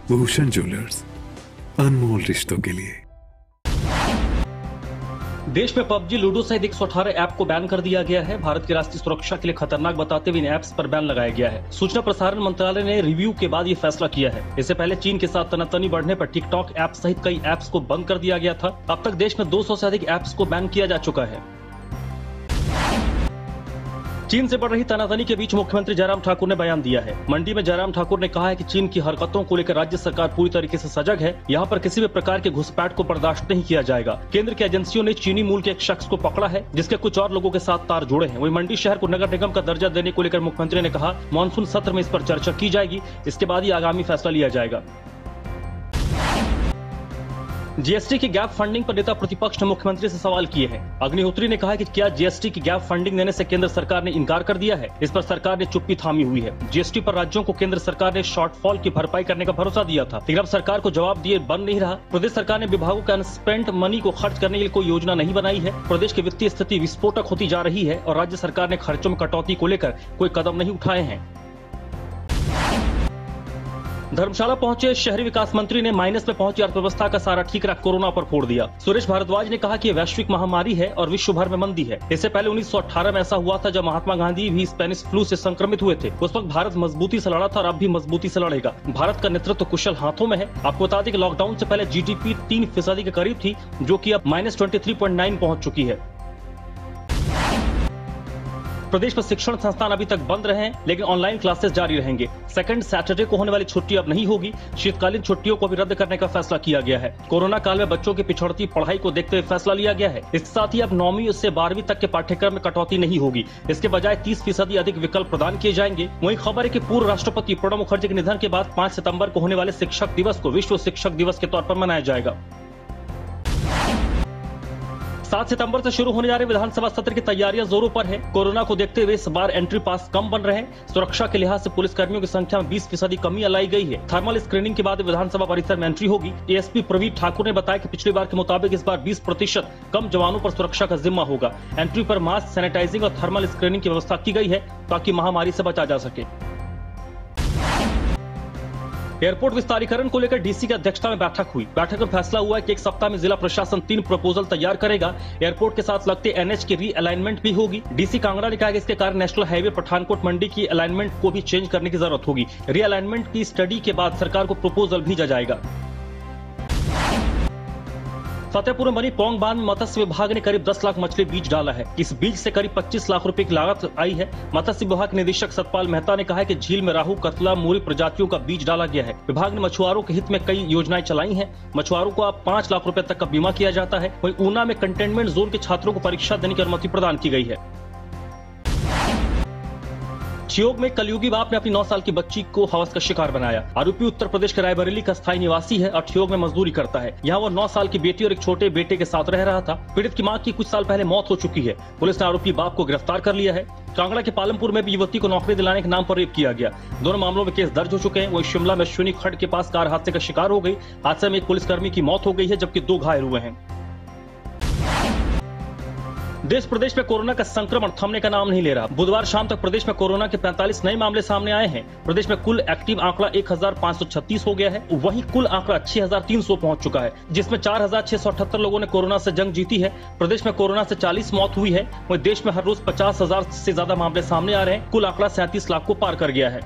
Bhushan jewellers, अनमोल रिश्तों के लिए। देश में पबजी, लूडो सहित 118 ऐप को बैन कर दिया गया है। भारत की राष्ट्रीय सुरक्षा के लिए खतरनाक बताते हुए इन ऐप्स पर बैन लगाया गया है। सूचना प्रसारण मंत्रालय ने रिव्यू के बाद ये फैसला किया है। इससे पहले चीन के साथ तनातनी बढ़ने पर टिकटॉक ऐप सहित कई ऐप्स को बंद कर दिया गया था। अब तक देश में 200 से अधिक ऐप्स को बैन किया जा चुका है। चीन से बढ़ रही तनातनी के बीच मुख्यमंत्री जयराम ठाकुर ने बयान दिया है। मंडी में जयराम ठाकुर ने कहा है कि चीन की हरकतों को लेकर राज्य सरकार पूरी तरीके से सजग है। यहाँ पर किसी भी प्रकार के घुसपैठ को बर्दाश्त नहीं किया जाएगा। केंद्र की एजेंसियों ने चीनी मूल के एक शख्स को पकड़ा है, जिसके कुछ और लोगों के साथ तार जुड़े हैं। वहीं मंडी शहर को नगर निगम का दर्जा देने को लेकर मुख्यमंत्री ने कहा, मानसून सत्र में इस पर चर्चा की जाएगी। इसके बाद ही आगामी फैसला लिया जाएगा। जीएसटी की गैप फंडिंग पर नेता प्रतिपक्ष ने मुख्यमंत्री से सवाल किए हैं। अग्निहोत्री ने कहा कि क्या जीएसटी की गैप फंडिंग देने से केंद्र सरकार ने इनकार कर दिया है। इस पर सरकार ने चुप्पी थामी हुई है। जीएसटी पर राज्यों को केंद्र सरकार ने शॉर्टफॉल की भरपाई करने का भरोसा दिया था, लेकिन अब सरकार को जवाब दिए बन नहीं रहा। प्रदेश सरकार ने विभागों के अनस्पेंट मनी को खर्च करने के लिए कोई योजना नहीं बनाई है। प्रदेश की वित्तीय स्थिति विस्फोटक होती जा रही है और राज्य सरकार ने खर्चों में कटौती को लेकर कोई कदम नहीं उठाए हैं। धर्मशाला पहुंचे शहरी विकास मंत्री ने माइनस में पहुंची अर्थव्यवस्था का सारा ठीकरा कोरोना पर फोड़ दिया। सुरेश भारद्वाज ने कहा कि यह वैश्विक महामारी है और विश्व भर में मंदी है। इससे पहले 1918 में ऐसा हुआ था जब महात्मा गांधी भी स्पेनिश फ्लू से संक्रमित हुए थे। उस वक्त भारत मजबूती से लड़ा था और अब भी मजबूती से लड़ेगा। भारत का नेतृत्व कुशल हाथों में है। आपको बता दें कि लॉकडाउन से पहले जीडीपी 3% के करीब थी, जो कि अब -23.9 पहुंच चुकी है। प्रदेश में शिक्षण संस्थान अभी तक बंद रहे हैं, लेकिन ऑनलाइन क्लासेस जारी रहेंगे। सेकंड सैटरडे को होने वाली छुट्टी अब नहीं होगी। शीतकालीन छुट्टियों को भी रद्द करने का फैसला किया गया है। कोरोना काल में बच्चों की पिछड़ती पढ़ाई को देखते हुए फैसला लिया गया है। इसके साथ ही अब 9वीं से 12वीं तक के पाठ्यक्रम में कटौती नहीं होगी। इसके बजाय 30% अधिक विकल्प प्रदान किए जाएंगे। वहीं खबर है कि पूर्व राष्ट्रपति प्रणब मुखर्जी के निधन के बाद 5 सितंबर को होने वाले शिक्षक दिवस को विश्व शिक्षक दिवस के तौर पर मनाया जाएगा। 7 सितंबर से शुरू होने जा रहे विधानसभा सत्र की तैयारियां जोरों पर है। कोरोना को देखते हुए इस बार एंट्री पास कम बन रहे हैं। सुरक्षा के लिहाज से पुलिस कर्मियों की संख्या में 20% कमी लाई गई है। थर्मल स्क्रीनिंग के बाद विधानसभा परिसर में एंट्री होगी। एएसपी प्रवीण ठाकुर ने बताया कि पिछली बार के मुताबिक इस बार 20% कम जवानों पर सुरक्षा का जिम्मा होगा। एंट्री पर मास्क, सैनिटाइजिंग और थर्मल स्क्रीनिंग की व्यवस्था की गई है ताकि महामारी से बचा जा सके। एयरपोर्ट विस्तारीकरण को लेकर डीसी की अध्यक्षता में बैठक हुई। बैठक में फैसला हुआ है कि एक सप्ताह में जिला प्रशासन 3 प्रपोजल तैयार करेगा। एयरपोर्ट के साथ लगते एनएच की रीअलाइनमेंट भी होगी। डीसी कांगड़ा ने कहा कि इसके कारण नेशनल हाईवे पठानकोट मंडी की अलाइनमेंट को भी चेंज करने की जरूरत होगी। रीअलाइनमेंट की स्टडी के बाद सरकार को प्रपोजल भेजा जाएगा। फतेहपुर में बनी पोंग बांध में मत्स्य विभाग ने करीब 10 लाख मछली बीज डाला है। इस बीज से करीब 25 लाख रुपए की लागत आई है। मत्स्य विभाग निदेशक सतपाल मेहता ने कहा है कि झील में राहू, कतला, मूरी प्रजातियों का बीज डाला गया है। विभाग ने मछुआरों के हित में कई योजनाएं चलाई हैं। मछुआरों को अब 5 लाख रुपए तक का बीमा किया जाता है। वहीं ऊना में कंटेनमेंट जोन के छात्रों को परीक्षा देने की अनुमति प्रदान की गई है। ठियोग में कलयुगी बाप ने अपनी 9 साल की बच्ची को हवस का शिकार बनाया। आरोपी उत्तर प्रदेश के रायबरेली का स्थायी निवासी है और ठियोग में मजदूरी करता है। यहाँ वो 9 साल की बेटी और एक छोटे बेटे के साथ रह रहा था। पीड़ित की मां की कुछ साल पहले मौत हो चुकी है। पुलिस ने आरोपी बाप को गिरफ्तार कर लिया है। कांगड़ा के पालमपुर में भी युवती को नौकरी दिलाने के नाम पर रेप किया गया। दोनों मामलों में केस दर्ज हो चुके हैं। वहीं शिमला में अश्विनी खड्ड के पास कार हादसे का शिकार हो गई। हादसे में एक पुलिसकर्मी की मौत हो गई है, जबकि 2 घायल हुए हैं। देश प्रदेश में कोरोना का संक्रमण थमने का नाम नहीं ले रहा। बुधवार शाम तक प्रदेश में कोरोना के 45 नए मामले सामने आए हैं। प्रदेश में कुल एक्टिव आंकड़ा 1536 हो गया है। वहीं कुल आंकड़ा 6300 पहुंच चुका है, जिसमें 4678 लोगों ने कोरोना से जंग जीती है। प्रदेश में कोरोना से 40 मौत हुई है। वहीं देश में हर रोज 50,000 से ज्यादा मामले सामने आ रहे हैं। कुल आंकड़ा 37 लाख को पार कर गया है।